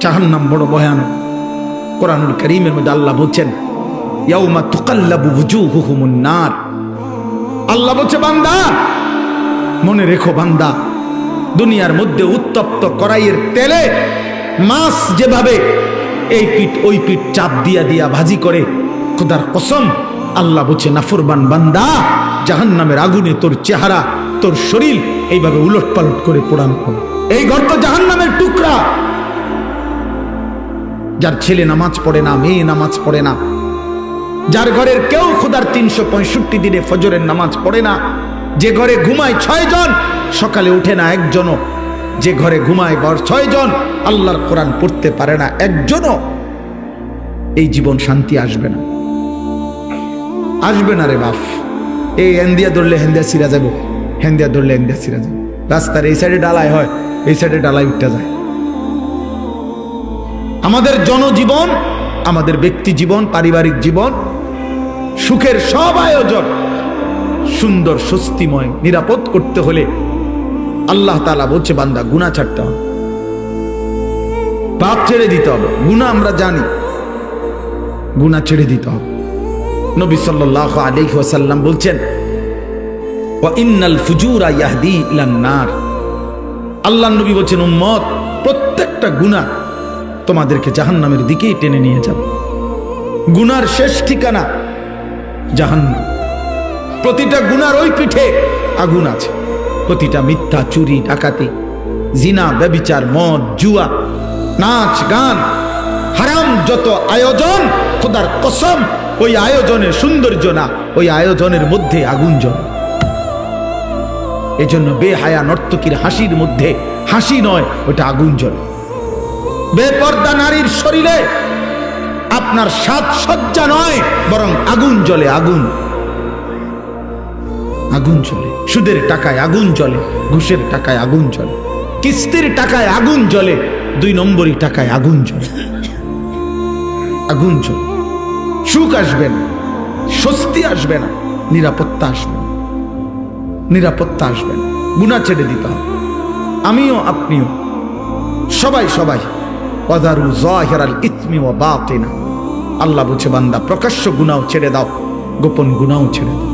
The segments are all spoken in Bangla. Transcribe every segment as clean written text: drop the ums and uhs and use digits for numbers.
জাহান্নাম বড় ভয়ানক। কোরআনুল কারীমের মধ্যে আল্লাহ বলছেন ইয়াউমা তুকাল্লাবু ওয়ুজুহুহুমুন নার। আল্লাহ বলছে বান্দা মনে রেখো বান্দা, দুনিয়ার মধ্যে উত্তপ্ত কড়াইয়ের তেলে মাছ যেভাবে এই পিঠ ওই পিঠ চাপ দিয়া দিয়া ভাজি করে, খোদার কসম আল্লাহ বলছে নাফরমান বান্দা জাহান্নামের আগুনে তোর চেহারা তোর শরীর এইভাবে উলট পালট করে পোড়ানো হবে। এই ঘর তো জাহান্নামের টুকরা। যার ছেলে নামাজ পড়ে না, মেয়ে নামাজ পড়ে না, যার ঘরের কেউ খোদার 365 দিনে ফজরের নামাজ পড়ে না, যে ঘরে ঘুমায় 6 জন সকালে উঠে না একজনও, যে ঘরে ঘুমায় 6 জন আল্লাহর কোরআন পড়তে পারে না একজনও, এই জীবন শান্তি আসবে না, আসবে না রে বাপ। এই হেন্দিয়া ধরলে হেন্দিয়া ছিঁড়া যাবে, হেন্দিয়া ধরলে হেন্দিয়া ছিঁড়া যাবে। রাস্তার এই সাইডে ডালাই হয়, এই সাইডে ডালাই উঠতে যায়। আমাদের জনজীবন, আমাদের ব্যক্তি জীবন, পারিবারিক জীবন, সুখের সব আয়োজন সুন্দর স্বস্তিময় নিরাপদ করতে হলে আল্লাহ তাআলা বলছে বান্দা গুনাহ ছাড়তে হবে, পাপ ছেড়ে দিতে হবে। গুনাহ আমরা জানি, গুনাহ ছেড়ে দিতে হবে। নবী সাল্লাল্লাহু আলাইহি ওয়াসাল্লাম বলছেন ওয়া ইন্নাল ফুজুরা ইয়াহদি ইলান নার। আল্লাহর নবী বলছেন উম্মত প্রত্যেকটা গুনাহ তোমাদেরকে জাহান্নামের দিকেই টেনে নিয়ে যাবে। গুনার শেষ ঠিকানা জাহান্নাম। প্রতিটা গুনার ওই পিঠে আগুন আছে। প্রতিটা মিথ্যা, চুরি, ডাকাতি, জিনা, ব্যভিচার, মদ, জুয়া, নাচ, গান, হারাম যত আয়োজন, খোদার কসম ওই আয়োজনের সৌন্দর্য না, ওই আয়োজনের মধ্যে আগুন জ্বলে। এজন্য বেহায়া নর্তকীর হাসির মধ্যে হাসি নয়, ওটা আগুন জ্বলে। বেপর্দা নারীর শরীরে আপনার সাজসজ্জা নয়, বরং আগুন জ্বলে, আগুন, আগুন জ্বলে। সুদের টাকায় আগুন জ্বলে, ঘুষের টাকায় আগুন জ্বলে, কিস্তির টাকায় আগুন জ্বলে, 2 নম্বরই টাকায় আগুন জ্বলে, আগুন জ্বলে। সুখ আসবে না, স্বস্তি আসবে না, নিরাপত্তা আসবে না, নিরাপত্তা আসবে না। গুনাহ ছেড়ে দিতে হবে, আমিও আপনিও, সবাই সবাই। ওয়াদারু যাহিরাল ইসমি ওয়া বাতিনা। আল্লাহ বলছে বান্দা প্রকাশ্য গুনাহ ছেড়ে দাও, গোপন গুনাহ ছেড়ে দাও।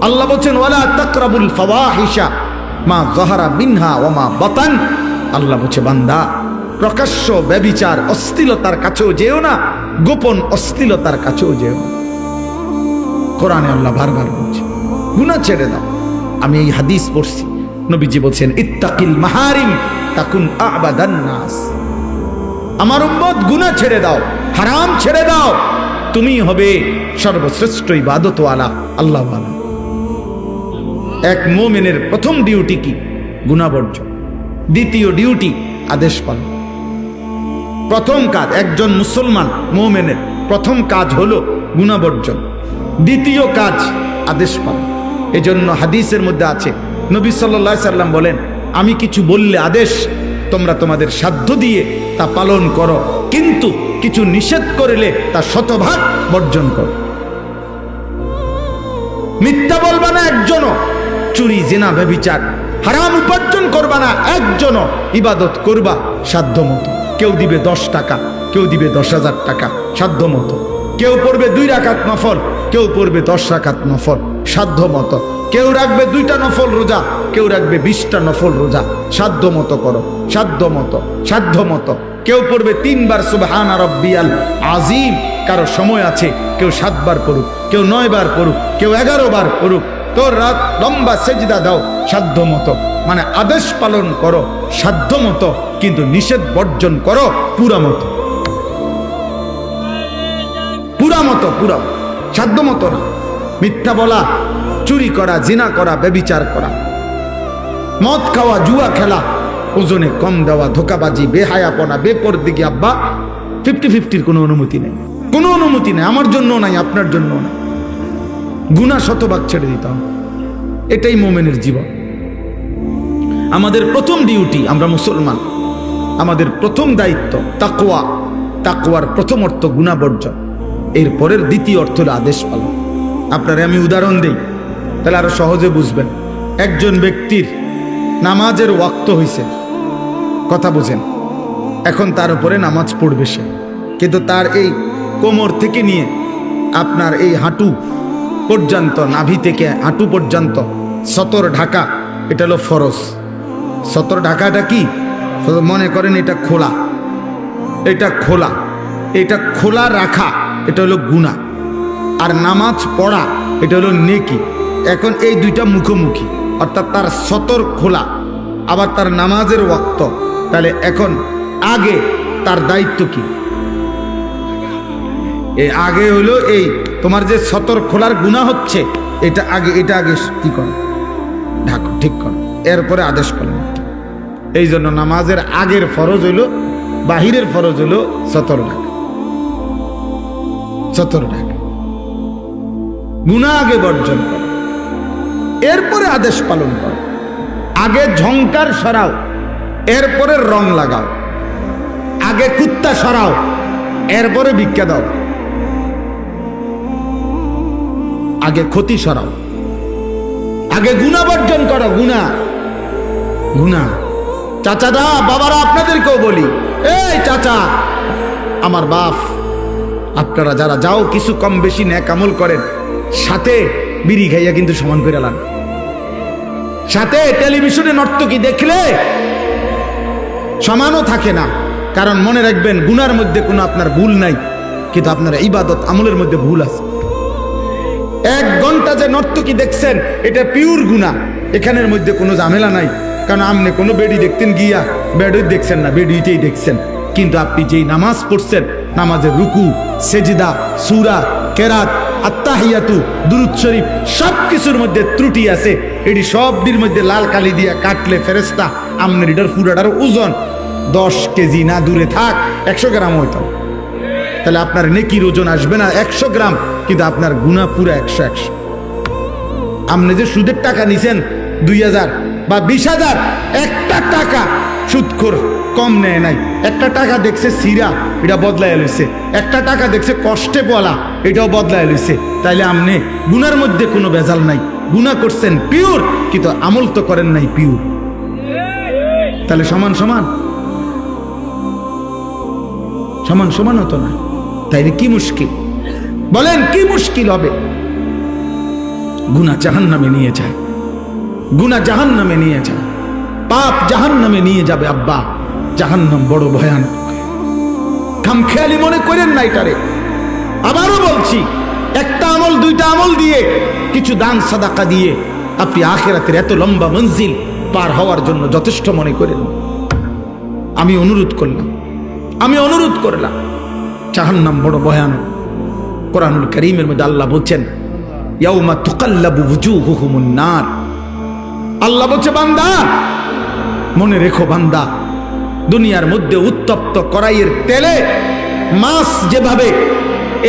আল্লাহ বলছেন ওয়ালা তাকরাবুল ফাওয়াহিশা মা যাহারা মিনহা ওয়া মা বাতান। আল্লাহ বলছে বান্দা প্রকাশ্য ব্যভিচার অশ্লীলতার কাছেও যেও না, গোপন অশ্লীলতার কাছেও যেও না। কোরআনে আল্লাহ বারবার বলছে গুনাহ ছেড়ে দাও। আমি এই হাদিস পড়ছি, নবীজি বলছেন ইত্তাকিল মাহারিম তাকুন আবাদান নাস। আমার উম্মত গুনাহ ছেড়ে দাও, হারাম ছেড়ে দাও, তুমি হবে সর্বশ্রেষ্ঠ ইবাদতওয়ালা, আল্লাহওয়ালা। এক মুমিনের প্রথম ডিউটি কি? গুনাহ বর্জন। দ্বিতীয় ডিউটি আদেশ পালন। প্রথম কাজ একজন মুসলমান মুমিনের প্রথম কাজ হলো গুনাহ বর্জন, দ্বিতীয় কাজ আদেশ পালন। এজন্য হাদিসের মধ্যে আছে নবী সাল্লাল্লাহু আলাইহি সাল্লাম বলেন আমি কিছু বললে আদেশ তোমরা তোমাদের সাধ্য দিয়ে তা পালন করো, কিন্তু কিছু নিষেধ করলে তা শতভাগ বর্জন করো। মিথ্যা বলবা না একজনও, চুরি, জিনা, ব্যভিচার, হারাম উপার্জন করবা না একজনও, ইবাদত করবা সাধ্য মতো। কেউ দিবে 10 টাকা, কেউ দিবে 10,000 টাকা সাধ্য মতো। কেউ পড়বে 2 রাকাত নফল, কেউ পড়বে 10 রাকাত নফল সাধ্য মতো। কেউ রাখবে 2টা নফল রোজা, কেউ রাখবে 20টা নফল রোজা। সাধ্য মতো করো, সাধ্য মতো, সাধ্য মতো। কেউ পড়বে 3 বার সুবহান রাব্বিয়াল আযীম, কারো সময় আছে কেউ 7 বার পড়ুক, কেউ 9 বার পড়ুক, কেউ 11 বার পড়ুক। তোর রাত লম্বা সেজদা দাও সাধ্য মতো। মানে আদেশ পালন করো সাধ্য মতো, কিন্তু নিষেধ বর্জন করো পুরা মতো, পুরা মতো, পুরা সাধ্য মতো না। মিথ্যা বলা, চুরি করা, জিনা করা, ব্যভিচার করা, মদ খাওয়া, জুয়া খেলা, ওজনে কম দেওয়া, ধোকাবাজি, বেহায়াপনা, বেপরদিগি, আব্বা 50-50 কোনো অনুমতি নেই, কোনো অনুমতি নেই। আমার জন্য নাই, আপনার জন্য নাই। গুনাহ শতভাগ ছেড়ে দিতে হবে। এটাই মুমিনের জীবন। আমাদের প্রথম ডিউটি, আমরা মুসলমান, আমাদের প্রথম দায়িত্ব তাকওয়া। তাকওয়ার প্রথম অর্থ গুনাহ বর্জন, এর পরের দ্বিতীয় অর্থ হলো আদেশ পালন। আপনারে আমি উদাহরণ দেই, তাহলে আরো সহজে বুঝবেন। একজন ব্যক্তির নামাজের ওয়াক্ত হইছে, কথা বুঝেন, এখন তার উপরে নামাজ পড়বে সে, কিন্তু তার এই কোমর থেকে নিয়ে আপনার এই হাঁটু পর্যন্ত, নাভি থেকে হাঁটু পর্যন্ত সতর ঢাকা, এটা হলো ফরজ। সতর ঢাকাটা কি? মনে করেন এটা খোলা, এটা খোলা, এটা খোলা রাখা, এটা হলো গুনাহ। আর নামাজ পড়া এটা হলো নেকি। এখন এই দুইটা মুখোমুখি, অর্থাৎ তার সতর খোলা আবার তার নামাজের ওয়াক্ত। তাহলে এখন আগে তার দায়িত্ব কি? এই আগে হলো এই তোমার যে সতর খোলার গুনাহ হচ্ছে, এটা আগে, এটা আগে কি করো? ঢাকো, ঠিক করো, এরপরে আদেশ করো। এই জন্য নামাজের আগের ফরজ হইল, বাহিরের ফরজ হইল সতর ঢাকা। সতর ঢাকা, গুনাহ আগে বর্জন করো, এরপরে আদেশ পালন করো। আগে ঝংকার সরাও, এরপরে রং লাগাও। আগে কুত্তা সরাও, এরপরে ভিক্ষা দাও। আগে ক্ষতি সরাও, আগে গুনাহ বর্জন করো। গুনাহ, গুনাহ। চাচারা, বাবারা, আপনাদেরকেও বলি, এই চাচা, আমার বাপ, আপনারা যারা যাও কিছু কম বেশি নেক আমল করেন, সাথে বিড়ি খাইয়া কিন্তু সমান করে লান। সাথে টেলিভিশনে নর্তকী দেখলে সমানও থাকে না। কারণ মনে রাখবেন, গুনার মধ্যে কোনো আপনার ভুল নাই, কিন্তু আপনার ইবাদত আমলের মধ্যে ভুল আছে। 1 ঘন্টা যে নর্তকী দেখছেন, এটা পিওর গুনাহ, এখানের মধ্যে কোনো ঝামেলা নাই। কারণ আপনি কোনো বেডি দেখতেন গিয়া বেডই দেখছেন না, বেডিতেই দেখছেন। কিন্তু আপনি যেই নামাজ পড়ছেন, নামাজের রুকু, সেজদা, সূরা, কেরাত, আত্তাহিয়াতু, দুরূদ শরীফ, সব কিছুর মধ্যে ত্রুটি আছে। এটি সবটির মধ্যে লাল কালি দিয়া কাটলে ফেরেশতা আমনের এটার পুরাটার ওজন 10 কেজি না দূরে থাক 100 গ্রাম হইতো। তাহলে আপনার নেকির ওজন আসবে না 100 গ্রাম, কিন্তু আপনার গুনাহ পুরো 100। আপনি যে সুদের টাকা নিছেন 2000 বা 20,000, একটা টাকা সুদখোর কম নেয় নাই। একটা টাকা দেখছে সিরা, এটা বদলায় লইছে। একটা টাকা দেখছে কষ্টে বলা, এটাও বদলায় লইছে। তাইলে আপনি গুনার মধ্যে কোনো ভেজাল নাই, গুনাহ করছেন পিওর, কিন্তু আমল তো করেন নাই পিওর। তাহলে সমান সমান, সমান সমান হতো না। তাইলে কি মুশকিল? বলেন কি মুশকিল হবে? গুনাহ জাহান্নামে নিয়ে যায়, গুনাহ জাহান্নামে নিয়ে যায়, পাপ জাহান্নামে নিয়ে যাবে। আব্বা, জাহান্নাম বড় ভয়ানক। খামখেয়ালি মনে করেন না এটারে। আবারও বলছি, একটা আমল, দুইটা আমল দিয়ে, কিছু দান সাদাকা দিয়ে আপনি আখিরাতের এত লম্বা মঞ্জিল পার হওয়ার জন্য যথেষ্ট মনে করেন। আমি অনুরোধ করলাম, আমি অনুরোধ করলাম, জাহান্নাম বড় ভয়ানক। কোরআনুল কারীমের মধ্যে আল্লাহ বলছেন, ইয়াউমা তুকাল্লাবু ওয়ুজুহুহুমুন নার। আল্লাহ বলছে, বান্দা মনে রেখো, বান্দা, দুনিয়ার মধ্যে উত্তপ্ত কড়াইয়ের তেলে মাছ যেভাবে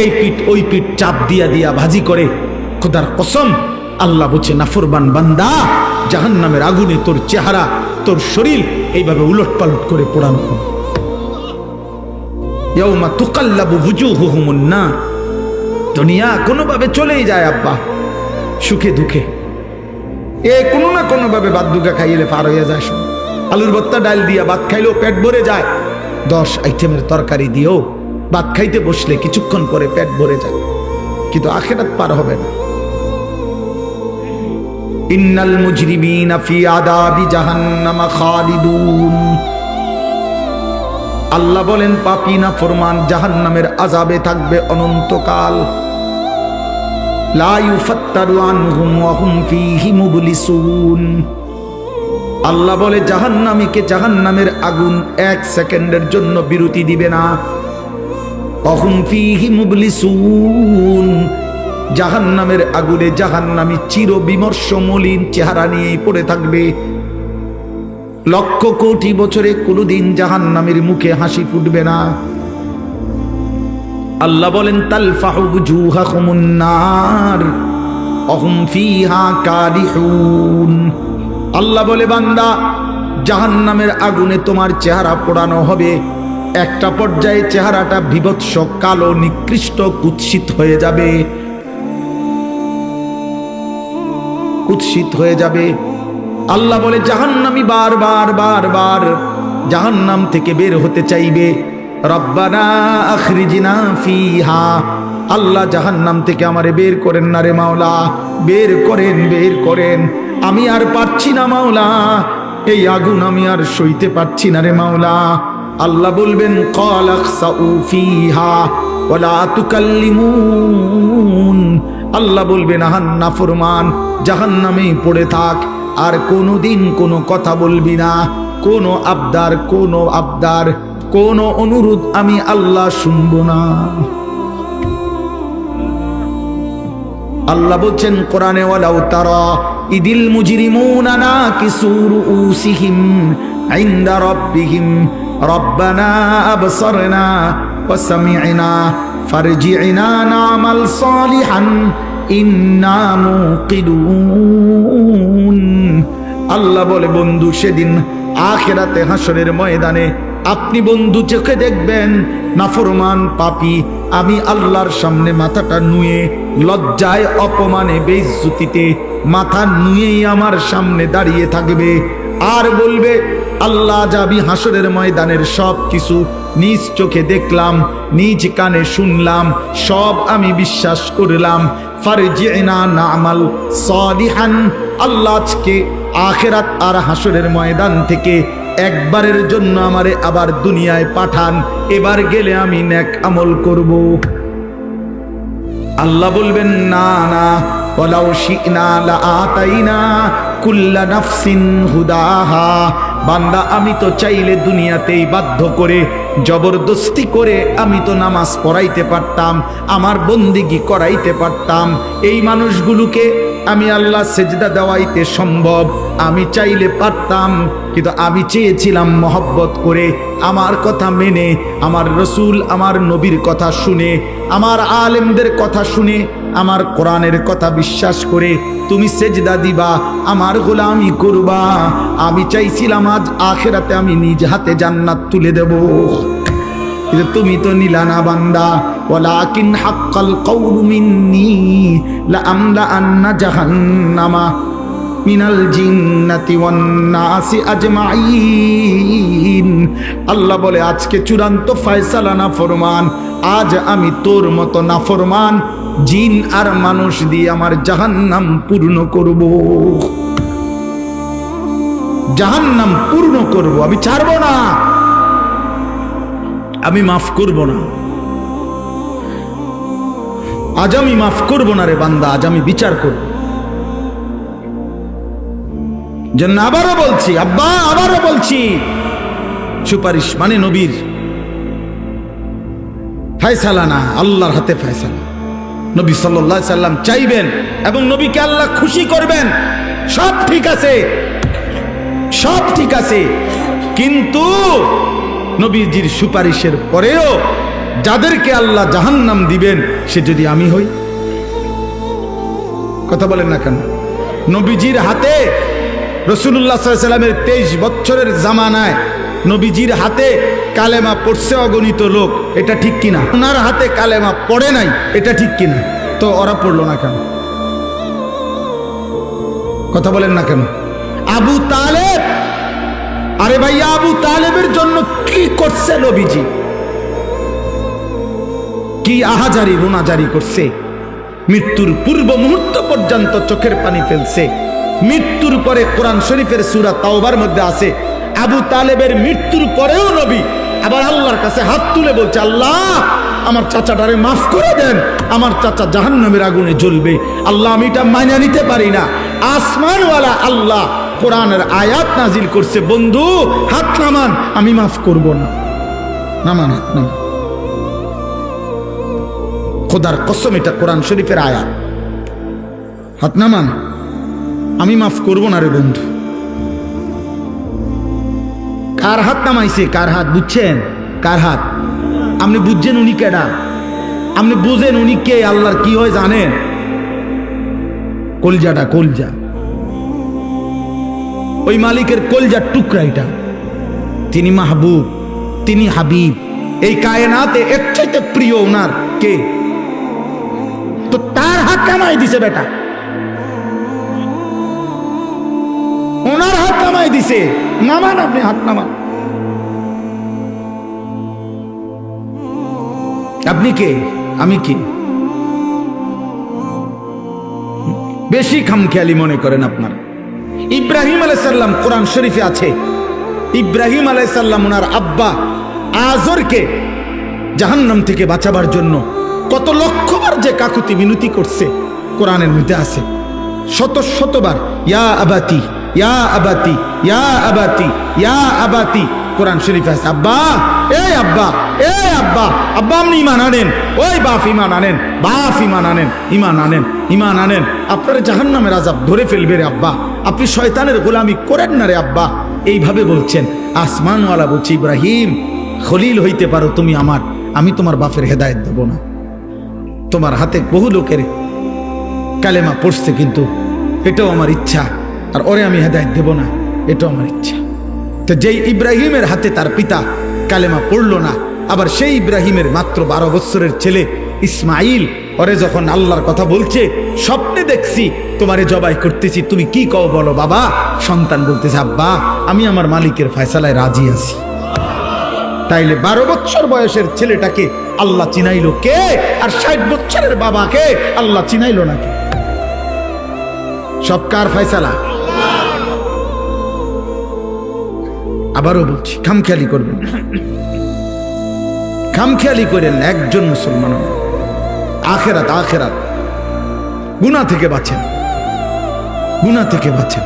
এই পিঠ ওই পিঠ চাপ দিয়া দিয়া ভাজি করে, খোদার কসম, আল্লাহ বলছে, নাফরমান বান্দা, জাহান্নামের আগুনে তোর চেহারা, তোর শরীর এইভাবে উলট পালট করে পোড়ানো হবে। ইয়াউমা তুকাল্লাবু ওয়ুজুহুহুমুন নার। দুনিয়া কোনোভাবে চলেই যায় আব্বা, সুখে দুঃখে, কোনো না কোনো ভাবে বাদ দুগা খাইলে পার হয়ে যায়। আলুর ভর্তা ডাল দিয়া ভাত খাইলেও পেট ভরে যায়, 10 আইটেমের তরকারি দিয়েও ভাত খাইতে বসলে কিছুক্ষণ পরে পেট ভরে যায়, কিন্তু আখিরাত পার হবে না। ইন্নাল মুজরিমিনা ফি আযাবি জাহান্নাম খালিদুন। আল্লাহ বলেন, পাপী নাফরমান জাহান্নামের আযাবে থাকবে অনন্তকাল। লা ইউফাত্তারু আনহুম ওয়া হুম ফীহি মুবলিসুন। আল্লাহ বলে, জাহান্নামীকে জাহান্নামের আগুন 1 সেকেন্ডের জন্য বিরতি দিবে না। ওয়া হুম ফীহি মুবলিসুন। জাহান্নামের আগুনে জাহান্নামী চির বিমর্ষ মলিন চেহারা নিয়েই পড়ে থাকবে। লক্ষ কোটি বছরে কোনোদিন জাহান্নামের মুখে হাসি ফুটবে না। আল্লাহ বলেন, তালফাহু ওয়ুজুহাহুমুন নার ওয়া হুম ফীহা কালিহুন। আল্লাহ বলে, বান্দা, জাহান্নামের আগুনে তোমার চেহারা পোড়ানো হবে। একটা পর্যায়ে চেহারাটা বিভৎস কালো, নিকৃষ্ট, কুৎসিত হয়ে যাবে, কুৎসিত হয়ে যাবে। আল্লাহ বলে, জাহান্নামী বারবার বারবার জাহান্নাম থেকে বের হতে চাইবে, রব্বানা আখরিজনা ফিহা, আল্লাহ জাহান্নাম থেকে আমারে বের করেন না রে মাওলা, বের করেন, বের করেন, আমি আর পারছি না মাওলা, এই আগুন আমি আর সইতে পারছি না রে মাওলা। আল্লাহ বলবেন ক্বালা খসাউ ফিহা ওয়ালা তুকাল্লিমুন, আল্লাহ বলবেন আহান নাফরমান জাহান্নামেই পড়ে থাক, আর কোনোদিন কোনো কথা বলবি না, কোনো আবদার কোনো অনুরোধ আমি আল্লাহ শুনবো না। আল্লাহ বলছেন কোরআনে ওয়ালাউ তারা ইদিল মুজরিমুনা নাকিসু রুউসিহিম ইনদা রাব্বিহিম রব্বানা আবসারনা ওয়া সামি'না ফারজি'না না'মাল সালিহান ইন্না মুকিনুন। আল্লাহ বলে বন্ধু সেদিন আখিরাতে হাসরের ময়দানে আপনি বন্ধু চোখে দেখবেন নাফরমান পাপী আমি আল্লাহর সামনে মাথাটা নুয়ে লজ্জায় অপমানে বেইজ্জতিতে মাথা নুয়েই আমার সামনে দাঁড়িয়ে থাকবে আর বলবে আল্লাহ যাবি হাসরের ময়দানের সব কিছু নিজ চোখে দেখলাম, নিজ কানে শুনলাম, সব আমি বিশ্বাস করলাম, ফারজি'না না'মাল সালিহান, আল্লাহ আজকে আখিরাত আর হাসরের ময়দান থেকে একবারের জন্য আমারে আবার দুনিয়ায় পাঠান, এবার গেলে আমি নেক আমল করব। আল্লাহ বলবেন না না, ওয়ালাউ শি'না লাআতাইনা কুল্লা নাফসিন হুদাহা, বান্দা আমি তো চাইলে দুনিয়াতেই বাধ্য করে জবরদস্তি করে আমি তো নামাজ পড়াইতে পারতাম, আমার বন্দিগি করাইতে পারতাম, এই মানুষগুলোকে আমি আল্লাহ সেজদা দেওয়াইতে সম্ভব, আমি চাইলে পারতাম, কিন্তু আমি চেয়েছিলাম মহব্বত করে আমার কথা মেনে, আমার রসুল আমার নবীর কথা শুনে, আমার আলেমদের কথা শুনে, আমার কোরআনের কথা বিশ্বাস করে তুমি সেজদা দিবা, আমার গোলামি করবা, আমি চাইছিলাম আজ আখিরাতে আমি নিজ হাতে জান্নাত তুলে দেব, কিন্তু তুমি তো নিলা না বান্দা। ওয়ালাকিন হাক্কাল কওলু মিন্নী লাআমলা আন্না জাহান্নামা মিনাল জিন্নাতি ওয়ান নাসি আজমাইন, আল্লাহ বলে আজকে চূড়ান্ত ফয়সালা নাফরমান, আজ আমি তোর মতো নাফরমান জিন আর মানুষ দিয়ে আমার জাহান্নাম পূর্ণ করব, জাহান্নাম পূর্ণ করব, আমি ছাড়বো না, আমি মাফ করব না, আজ আমি মাফ করব না রে বান্দা, আজ আমি বিচার করব। জন্য আবারও বলছি আব্বা, আবারও বলছি, সুপারিশ মানে নবীর ফয়সালা না, আল্লাহর হাতে ফয়সালা। নবী সাল্লাল্লাহু আলাইহি সাল্লাম চাইবেন এবং নবীকে আল্লাহ খুশি করবেন, সব ঠিক আছে, সব ঠিক আছে, কিন্তু নবীজির সুপারিশের পরেও যাদেরকে আল্লাহ জাহান্নাম দিবেন সে যদি আমি হই, কথা বলেন না কেন? নবীজির হাতে রাসূলুল্লাহ সাল্লাল্লাহু আলাইহি সাল্লামের 23 বছরের জামানায় নবীজির হাতে কালেমা পড়ছে অগণিত লোক, এটা ঠিক কিনা? ওনার হাতে কালেমা পড়ে নাই, এটা ঠিক কিনা? তো ওরা পড়লো না কেন? কথা বলেন না কেন? আবু তালেব, আরে ভাইয়া আবু তালেবের জন্য কি করছে নবীজি? কি আহাজারি রোনাজারি করছে, মৃত্যুর পূর্ব মুহূর্ত পর্যন্ত চোখের পানি ফেলছে, মৃত্যুর পরে কোরআন শরীফের সূরা তাওবার মধ্যে আছে আবু তালেবের মৃত্যুর পরেও নবী আবার আল্লাহর কাছে হাত তুলে বলছে আল্লাহ আমার চাচাটারে মাফ করে দেন, আমার চাচা জাহান্নামের আগুনে জ্বলবে, আল্লাহ আমি এটা মাইনা নিতে পারি না। আসমানওয়ালা আল্লাহ কোরআনের আয়াত নাজিল করছে, বন্ধু হাত নামান, আমি মাফ করব না, নামান হাত নামান, খোদার কসম এটা কোরআন শরীফের আয়াত, হাত নামান, আমি মাফ করব না রে বন্ধু। কার হাত নামাইছে? কার হাত বুঝছেন? কার হাত? আপনি বুঝছেন উনি কেডা? আপনি বুঝেন উনি কে? আল্লাহর কি হয় জানেন? কলজাটা, কলজা, ওই মালিকের কলজার টুকরা এটা, তিনি মাহবুব, তিনি হাবিব, এই কায়নাতে এর চাইতে প্রিয় ওনার কে? তো তার হাত নামাই দিছে বেটা, ওনার হাত নামাই দিছে, নামান আপনি হাত নামান। আপনি কে, আমি কি? বেশি খামখেয়ালি মনে করেন আপনার। ইব্রাহিম আলাইহিস সালাম কোরআন শরীফে আছে, ইব্রাহিম আলাইহিস সালাম ওনার আব্বা আজরকে জাহান্নাম থেকে বাঁচাবার জন্য কত লক্ষবার যে কাকুতি মিনতি করছে কোরআনের মধ্যে আছে। শত শতবার ইয়া আবাতি ইয়া আবাতি ইয়া আবাতি ইয়া আবাতি কোরআন শরীফে আছে। আব্বা, এই আব্বা, এই আব্বা, আব্বা আপনি ইমান আনেন, ওই বাপ ইমান আনেন, বাপ ইমান আনেন, ইমান আনেন, ইমান আনেন। আপনার জাহান্নামের আযাব ধরে ফেলবে রে আব্বা, আপনি শয়তানের গোলামি করেন না রে আব্বা। এইভাবে বলছেন। আসমানওয়ালা বলছে, ইব্রাহিম খলিল হইতে পারো তুমি আমার, আমি তোমার বাপের হেদায়েত দেব না। তোমার হাতে বহু লোকের কালেমা পড়ছে, কিন্তু এটাও আমার ইচ্ছা, আর ওরে আমি হেদায়েত দেব না, এটাও আমার ইচ্ছা। তো যেই ইব্রাহিমের হাতে তার পিতা কালেমা পড়ল না, আবার সেই ইব্রাহিমের মাত্র 12 বছরের ছেলে ইসমাইল ওরে যখন আল্লাহর কথা বলছে, স্বপ্নে দেখছি তোমারে জবাই করতেছি, তুমি কি কও বলো বাবা। সন্তান বলতেছে, আব্বা আমি আমার মালিকের ফয়সালায় রাজি আছি। তাইলে 12 বছর বয়সের ছেলেটাকে আল্লাহ চিনাইলো কে, আর 60 বছরের বাবাকে আল্লাহ চিনাইলো নাকি? সব কার ফয়সালা? আবারও বলছি, খামখেয়ালি করবেন না, খামখেয়ালি করেন না। একজন মুসলমান আখেরাত, আখেরাত গুনাহ থেকে বাঁচেন, গুনাহ থেকে বাঁচেন।